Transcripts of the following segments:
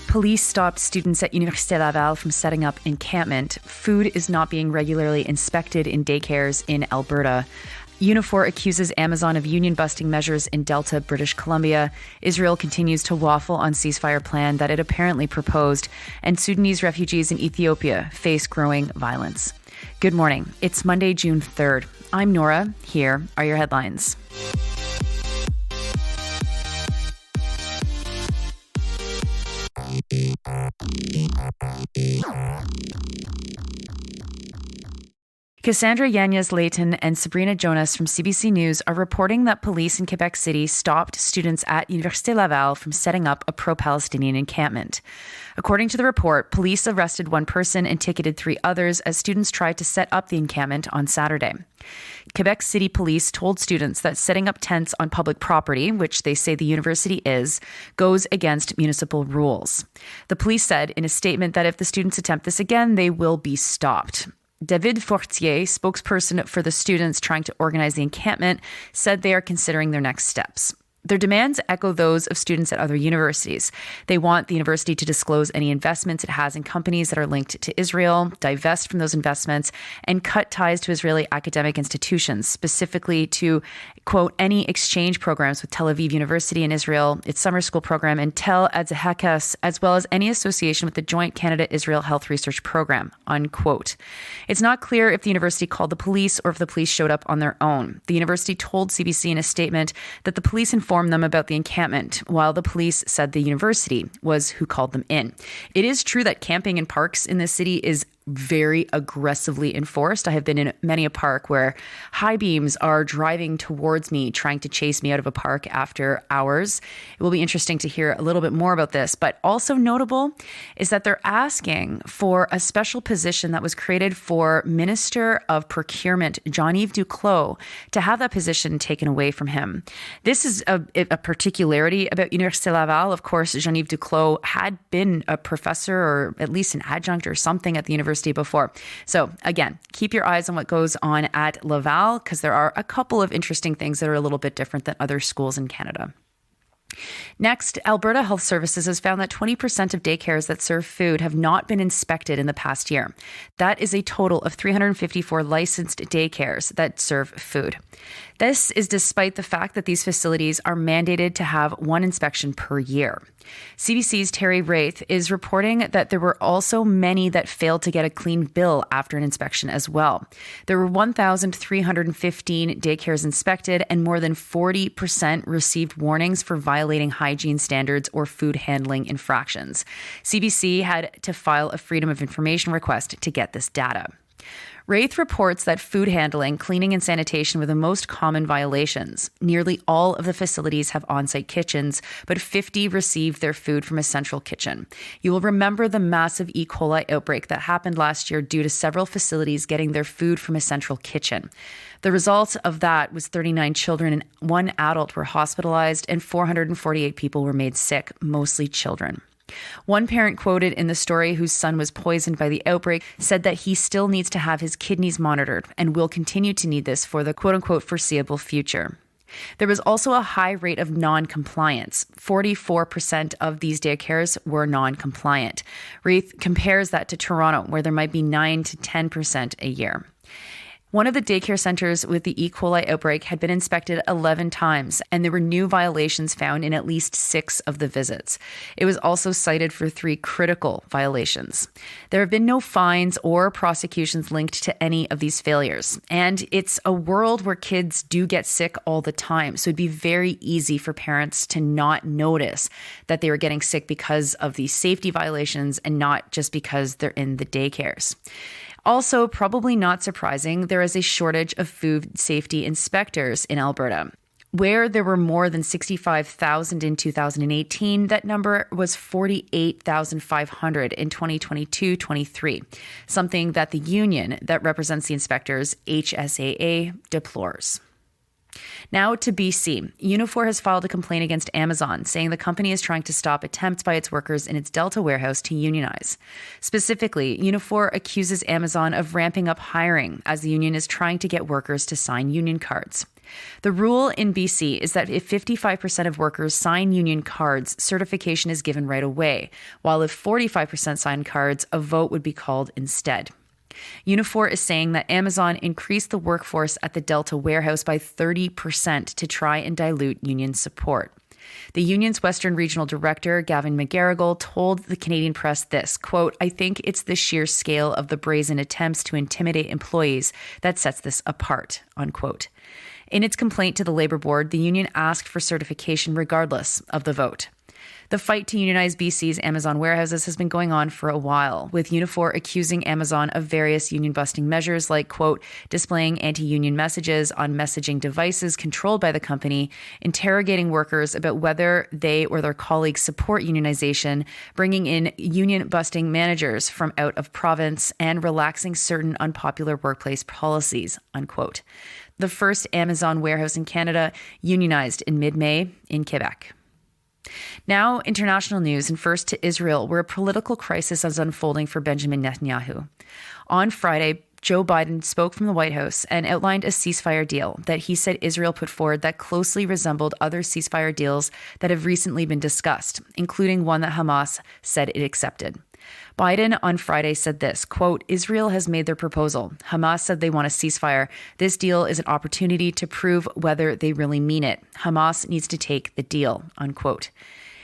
Police stopped students at Université Laval from setting up encampment. Food is not being regularly inspected in daycares in Alberta. Unifor accuses Amazon of union-busting measures in Delta, British Columbia. Israel continues to waffle on ceasefire plan that it apparently proposed. And Sudanese refugees in Ethiopia face growing violence. Good morning. It's Monday, June 3rd. I'm Nora. Here are your headlines. Cassandra Yanez-Layton and Sabrina Jonas from CBC News are reporting that police in Quebec City stopped students at Université Laval from setting up a pro-Palestinian encampment. According to the report, police arrested one person and ticketed 3 others as students tried to set up the encampment on Saturday. Quebec City Police told students that setting up tents on public property, which they say the university is, goes against municipal rules. The police said in a statement that if the students attempt this again, they will be stopped. David Fortier, spokesperson for the students trying to organize the encampment, said they are considering their next steps. Their demands echo those of students at other universities. They want the university to disclose any investments it has in companies that are linked to Israel, divest from those investments, and cut ties to Israeli academic institutions, specifically to, quote, any exchange programs with Tel Aviv University in Israel, its summer school program, and Tel Adzahakas, as well as any association with the joint Canada-Israel Health Research Program, unquote. It's not clear if the university called the police or if the police showed up on their own. The university told CBC in a statement that the police informed them about the encampment, while the police said the university was who called them in. It is true that camping in parks in this city is very aggressively enforced. I have been in many a park where high beams are driving towards me, trying to chase me out of a park after hours. It will be interesting to hear a little bit more about this, but also notable is that they're asking for a special position that was created for Minister of Procurement, Jean-Yves Duclos, to have that position taken away from him. This is a particularity about Université Laval. Of course, Jean-Yves Duclos had been a professor or at least an adjunct or something at the university before. So again, keep your eyes on what goes on at Laval because there are a couple of interesting things that are a little bit different than other schools in Canada. Next, Alberta Health Services has found that 20% of daycares that serve food have not been inspected in the past year. That is a total of 354 licensed daycares that serve food. This is despite the fact that these facilities are mandated to have one inspection per year. CBC's Terry Wraith is reporting that there were also many that failed to get a clean bill after an inspection as well. There were 1,315 daycares inspected, and more than 40% received warnings for violating hygiene standards or food handling infractions. CBC had to file a Freedom of Information request to get this data. Wraith reports that food handling, cleaning, and sanitation were the most common violations. Nearly all of the facilities have on-site kitchens, but 50 received their food from a central kitchen. You will remember the massive E. coli outbreak that happened last year due to several facilities getting their food from a central kitchen. The result of that was 39 children and 1 adult were hospitalized and 448 people were made sick, mostly children. One parent quoted in the story whose son was poisoned by the outbreak said that he still needs to have his kidneys monitored and will continue to need this for the quote-unquote foreseeable future. There was also a high rate of non-compliance. 44% of these daycares were non-compliant. Wraith compares that to Toronto, where there might be 9 to 10% a year. One of the daycare centers with the E. coli outbreak had been inspected 11 times, and there were new violations found in at least 6 of the visits. It was also cited for 3 critical violations. There have been no fines or prosecutions linked to any of these failures, and it's a world where kids do get sick all the time, so it'd be very easy for parents to not notice that they were getting sick because of these safety violations and not just because they're in the daycares. Also, probably not surprising, there is a shortage of food safety inspectors in Alberta. Where there were more than 65,000 in 2018, that number was 48,500 in 2022-23, something that the union that represents the inspectors, HSAA, deplores. Now to BC. Unifor has filed a complaint against Amazon, saying the company is trying to stop attempts by its workers in its Delta warehouse to unionize. Specifically, Unifor accuses Amazon of ramping up hiring as the union is trying to get workers to sign union cards. The rule in BC is that if 55% of workers sign union cards, certification is given right away, while if 45% sign cards, a vote would be called instead. Unifor is saying that Amazon increased the workforce at the Delta warehouse by 30% to try and dilute union support. The union's Western Regional Director, Gavin McGarrigle, told the Canadian press this, quote, "I think it's the sheer scale of the brazen attempts to intimidate employees that sets this apart," unquote. In its complaint to the Labour Board, the union asked for certification regardless of the vote. The fight to unionize BC's Amazon warehouses has been going on for a while, with Unifor accusing Amazon of various union-busting measures like, quote, displaying anti-union messages on messaging devices controlled by the company, interrogating workers about whether they or their colleagues support unionization, bringing in union-busting managers from out of province, and relaxing certain unpopular workplace policies, unquote. The first Amazon warehouse in Canada unionized in mid-May in Quebec. Now, international news, and first to Israel, where a political crisis is unfolding for Benjamin Netanyahu. On Friday, Joe Biden spoke from the White House and outlined a ceasefire deal that he said Israel put forward that closely resembled other ceasefire deals that have recently been discussed, including one that Hamas said it accepted. Biden on Friday said this, quote, Israel has made their proposal. Hamas said they want a ceasefire. This deal is an opportunity to prove whether they really mean it. Hamas needs to take the deal, unquote.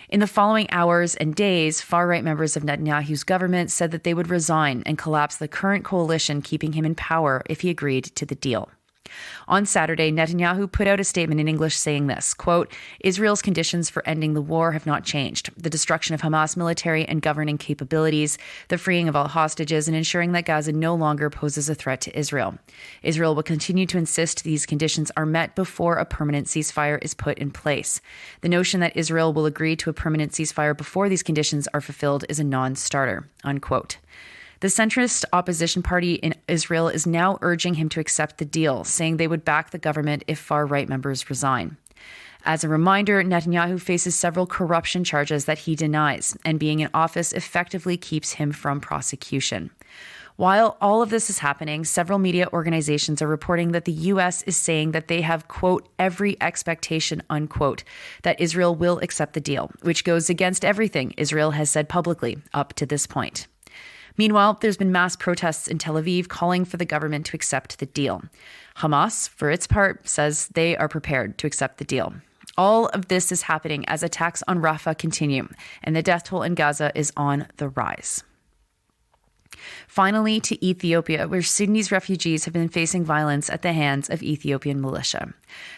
In the following hours and days, far-right members of Netanyahu's government said that they would resign and collapse the current coalition keeping him in power if he agreed to the deal. On Saturday, Netanyahu put out a statement in English saying this, quote, Israel's conditions for ending the war have not changed. The destruction of Hamas military and governing capabilities, the freeing of all hostages, and ensuring that Gaza no longer poses a threat to Israel. Israel will continue to insist these conditions are met before a permanent ceasefire is put in place. The notion that Israel will agree to a permanent ceasefire before these conditions are fulfilled is a non-starter, unquote. The centrist opposition party in Israel is now urging him to accept the deal, saying they would back the government if far-right members resign. As a reminder, Netanyahu faces several corruption charges that he denies, and being in office effectively keeps him from prosecution. While all of this is happening, several media organizations are reporting that the U.S. is saying that they have, quote, every expectation, unquote, that Israel will accept the deal, which goes against everything Israel has said publicly up to this point. Meanwhile, there's been mass protests in Tel Aviv calling for the government to accept the deal. Hamas, for its part, says they are prepared to accept the deal. All of this is happening as attacks on Rafah continue, and the death toll in Gaza is on the rise. Finally, to Ethiopia, where Sudanese refugees have been facing violence at the hands of Ethiopian militia.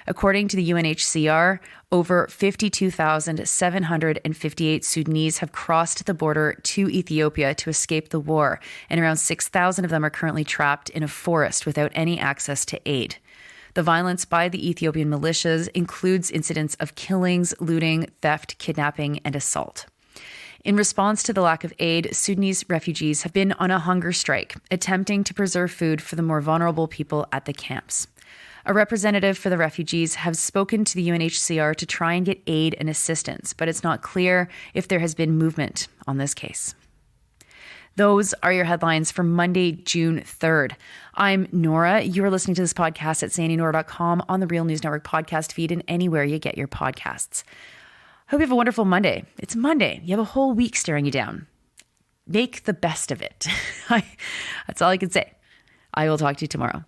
According to the UNHCR, over 52,758 Sudanese have crossed the border to Ethiopia to escape the war, and around 6,000 of them are currently trapped in a forest without any access to aid. The violence by the Ethiopian militias includes incidents of killings, looting, theft, kidnapping, and assault. In response to the lack of aid, Sudanese refugees have been on a hunger strike, attempting to preserve food for the more vulnerable people at the camps. A representative for the refugees has spoken to the UNHCR to try and get aid and assistance, but it's not clear if there has been movement on this case. Those are your headlines for Monday, June 3rd. I'm Nora. You're listening to this podcast at sandynora.com, on the Real News Network podcast feed, and anywhere you get your podcasts. Hope you have a wonderful Monday. It's Monday. You have a whole week staring you down. Make the best of it. That's all I can say. I will talk to you tomorrow.